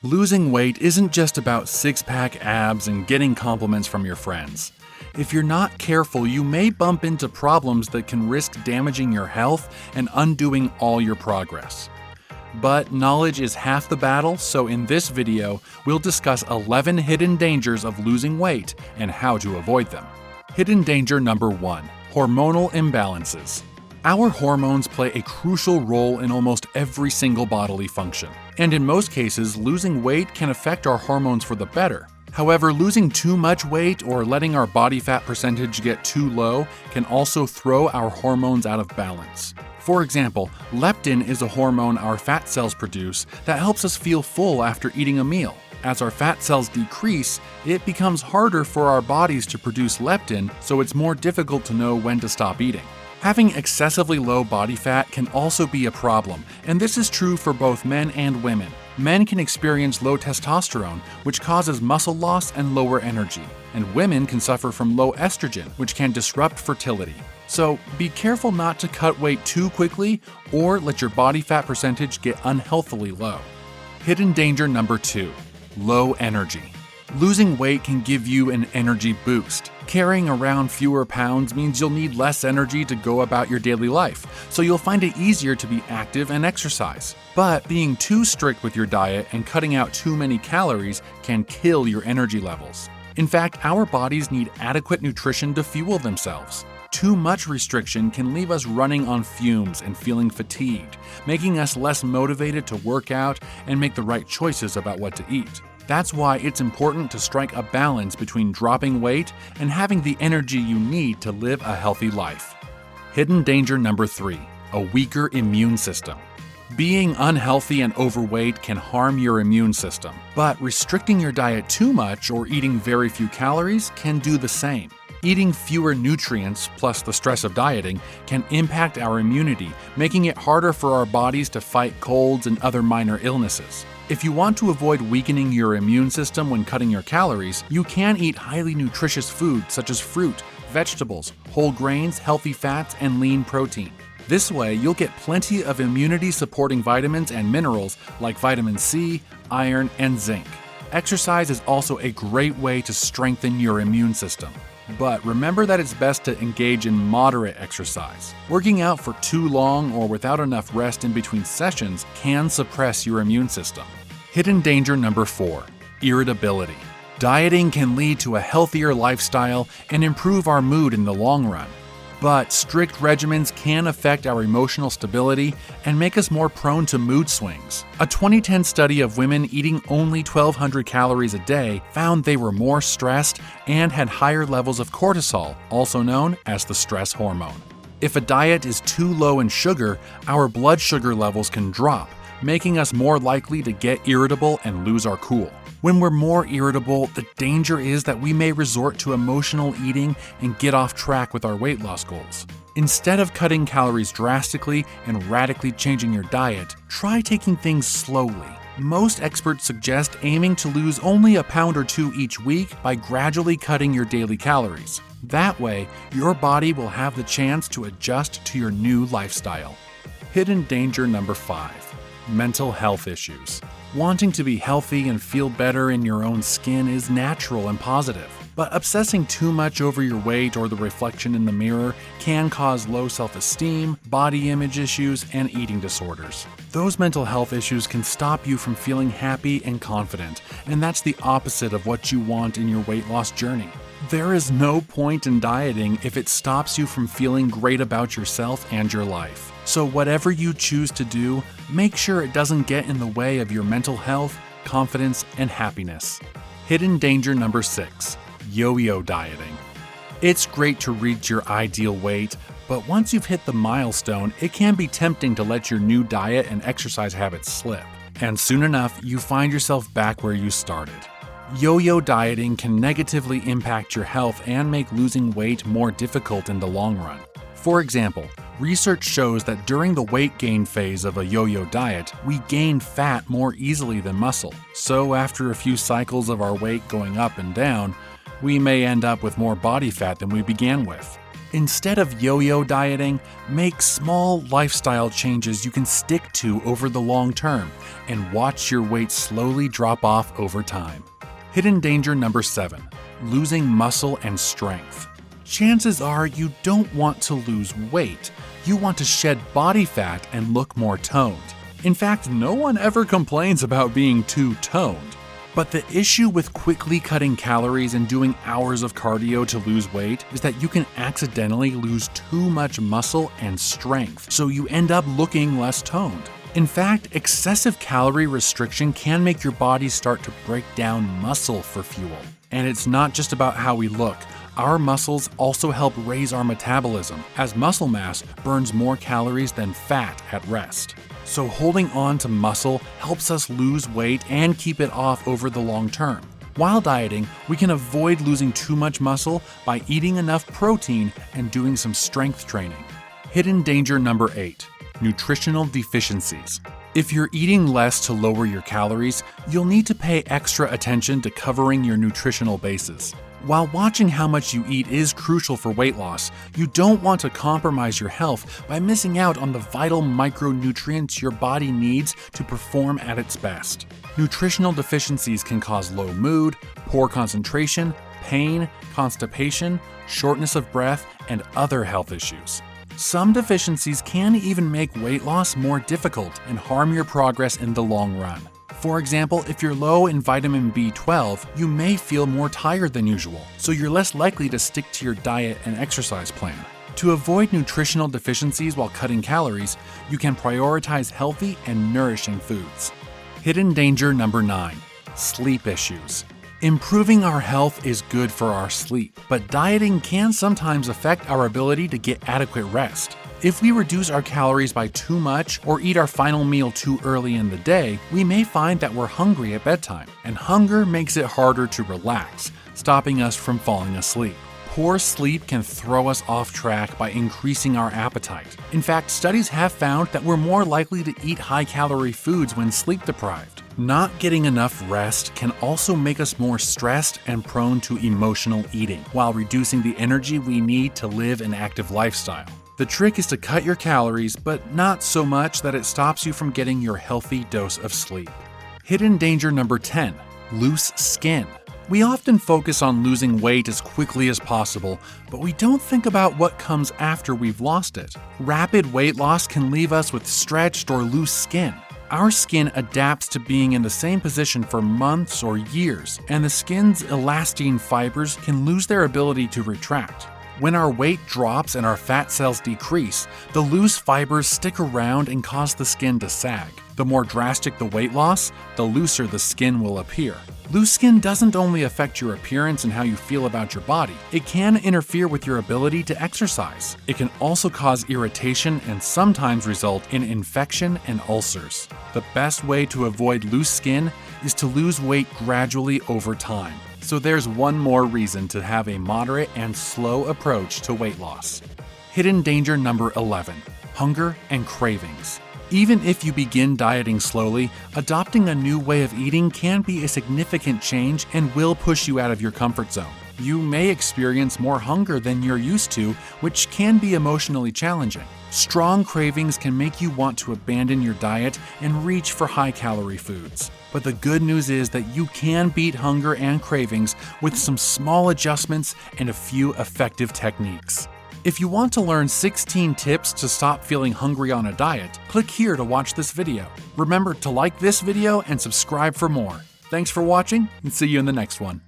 Losing weight isn't just about six-pack abs and getting compliments from your friends. If you're not careful, you may bump into problems that can risk damaging your health and undoing all your progress. But knowledge is half the battle, so in this video, we'll discuss 11 hidden dangers of losing weight and how to avoid them. Hidden danger number 1: hormonal imbalances. Our hormones play a crucial role in almost every single bodily function, and in most cases, losing weight can affect our hormones for the better. However, losing too much weight or letting our body fat percentage get too low can also throw our hormones out of balance. For example, leptin is a hormone our fat cells produce that helps us feel full after eating a meal. As our fat cells decrease, it becomes harder for our bodies to produce leptin, so it's more difficult to know when to stop eating. Having excessively low body fat can also be a problem, and this is true for both men and women. Men can experience low testosterone, which causes muscle loss and lower energy, and women can suffer from low estrogen, which can disrupt fertility. So be careful not to cut weight too quickly or let your body fat percentage get unhealthily low. Hidden danger number 2: low energy. Losing weight can give you an energy boost. Carrying around fewer pounds means you'll need less energy to go about your daily life, so you'll find it easier to be active and exercise. But being too strict with your diet and cutting out too many calories can kill your energy levels. In fact, our bodies need adequate nutrition to fuel themselves. Too much restriction can leave us running on fumes and feeling fatigued, making us less motivated to work out and make the right choices about what to eat. That's why it's important to strike a balance between dropping weight and having the energy you need to live a healthy life. Hidden danger number 3: a weaker immune system. Being unhealthy and overweight can harm your immune system, but restricting your diet too much or eating very few calories can do the same. Eating fewer nutrients, plus the stress of dieting, can impact our immunity, making it harder for our bodies to fight colds and other minor illnesses. If you want to avoid weakening your immune system when cutting your calories, you can eat highly nutritious foods such as fruit, vegetables, whole grains, healthy fats, and lean protein. This way, you'll get plenty of immunity-supporting vitamins and minerals like vitamin C, iron, and zinc. Exercise is also a great way to strengthen your immune system. But remember that it's best to engage in moderate exercise. Working out for too long or without enough rest in between sessions can suppress your immune system. Hidden danger number 4: irritability. Dieting can lead to a healthier lifestyle and improve our mood in the long run. But strict regimens can affect our emotional stability and make us more prone to mood swings. A 2010 study of women eating only 1,200 calories a day found they were more stressed and had higher levels of cortisol, also known as the stress hormone. If a diet is too low in sugar, our blood sugar levels can drop, making us more likely to get irritable and lose our cool. When we're more irritable, the danger is that we may resort to emotional eating and get off track with our weight loss goals. Instead of cutting calories drastically and radically changing your diet, try taking things slowly. Most experts suggest aiming to lose only a pound or 2 each week by gradually cutting your daily calories. That way, your body will have the chance to adjust to your new lifestyle. Hidden danger number 5: mental health issues. Wanting to be healthy and feel better in your own skin is natural and positive, but obsessing too much over your weight or the reflection in the mirror can cause low self-esteem, body image issues, and eating disorders. Those mental health issues can stop you from feeling happy and confident, and that's the opposite of what you want in your weight loss journey. There is no point in dieting if it stops you from feeling great about yourself and your life. So whatever you choose to do, make sure it doesn't get in the way of your mental health, confidence, and happiness. Hidden danger number 6: yo-yo dieting. It's great to reach your ideal weight, but once you've hit the milestone, it can be tempting to let your new diet and exercise habits slip. And soon enough, you find yourself back where you started. Yo-yo dieting can negatively impact your health and make losing weight more difficult in the long run. For example, research shows that during the weight gain phase of a yo-yo diet, we gain fat more easily than muscle. So after a few cycles of our weight going up and down, we may end up with more body fat than we began with. Instead of yo-yo dieting, make small lifestyle changes you can stick to over the long term and watch your weight slowly drop off over time. Hidden danger number 7, losing muscle and strength. Chances are you don't want to lose weight. You want to shed body fat and look more toned. In fact, no one ever complains about being too toned. But the issue with quickly cutting calories and doing hours of cardio to lose weight is that you can accidentally lose too much muscle and strength, so you end up looking less toned. In fact, excessive calorie restriction can make your body start to break down muscle for fuel. And it's not just about how we look. Our muscles also help raise our metabolism, as muscle mass burns more calories than fat at rest. So holding on to muscle helps us lose weight and keep it off over the long term. While dieting, we can avoid losing too much muscle by eating enough protein and doing some strength training. Hidden danger number 8, nutritional deficiencies. If you're eating less to lower your calories, you'll need to pay extra attention to covering your nutritional bases. While watching how much you eat is crucial for weight loss, you don't want to compromise your health by missing out on the vital micronutrients your body needs to perform at its best. Nutritional deficiencies can cause low mood, poor concentration, pain, constipation, shortness of breath, and other health issues. Some deficiencies can even make weight loss more difficult and harm your progress in the long run. For example, if you're low in vitamin B12, you may feel more tired than usual, so you're less likely to stick to your diet and exercise plan. To avoid nutritional deficiencies while cutting calories, you can prioritize healthy and nourishing foods. Hidden danger number 9, sleep issues. Improving our health is good for our sleep, but dieting can sometimes affect our ability to get adequate rest. If we reduce our calories by too much or eat our final meal too early in the day, we may find that we're hungry at bedtime, and hunger makes it harder to relax, stopping us from falling asleep. Poor sleep can throw us off track by increasing our appetite. In fact, studies have found that we're more likely to eat high-calorie foods when sleep-deprived. Not getting enough rest can also make us more stressed and prone to emotional eating, while reducing the energy we need to live an active lifestyle. The trick is to cut your calories, but not so much that it stops you from getting your healthy dose of sleep. Hidden danger number 10, loose skin. We often focus on losing weight as quickly as possible, but we don't think about what comes after we've lost it. Rapid weight loss can leave us with stretched or loose skin. Our skin adapts to being in the same position for months or years, and the skin's elastin fibers can lose their ability to retract. When our weight drops and our fat cells decrease, the loose fibers stick around and cause the skin to sag. The more drastic the weight loss, the looser the skin will appear. Loose skin doesn't only affect your appearance and how you feel about your body, it can interfere with your ability to exercise. It can also cause irritation and sometimes result in infection and ulcers. The best way to avoid loose skin is to lose weight gradually over time. So there's one more reason to have a moderate and slow approach to weight loss. Hidden danger number 11, hunger and cravings. Even if you begin dieting slowly, adopting a new way of eating can be a significant change and will push you out of your comfort zone. You may experience more hunger than you're used to, which can be emotionally challenging. Strong cravings can make you want to abandon your diet and reach for high-calorie foods. But the good news is that you can beat hunger and cravings with some small adjustments and a few effective techniques. If you want to learn 16 tips to stop feeling hungry on a diet, click here to watch this video. Remember to like this video and subscribe for more. Thanks for watching, and see you in the next one.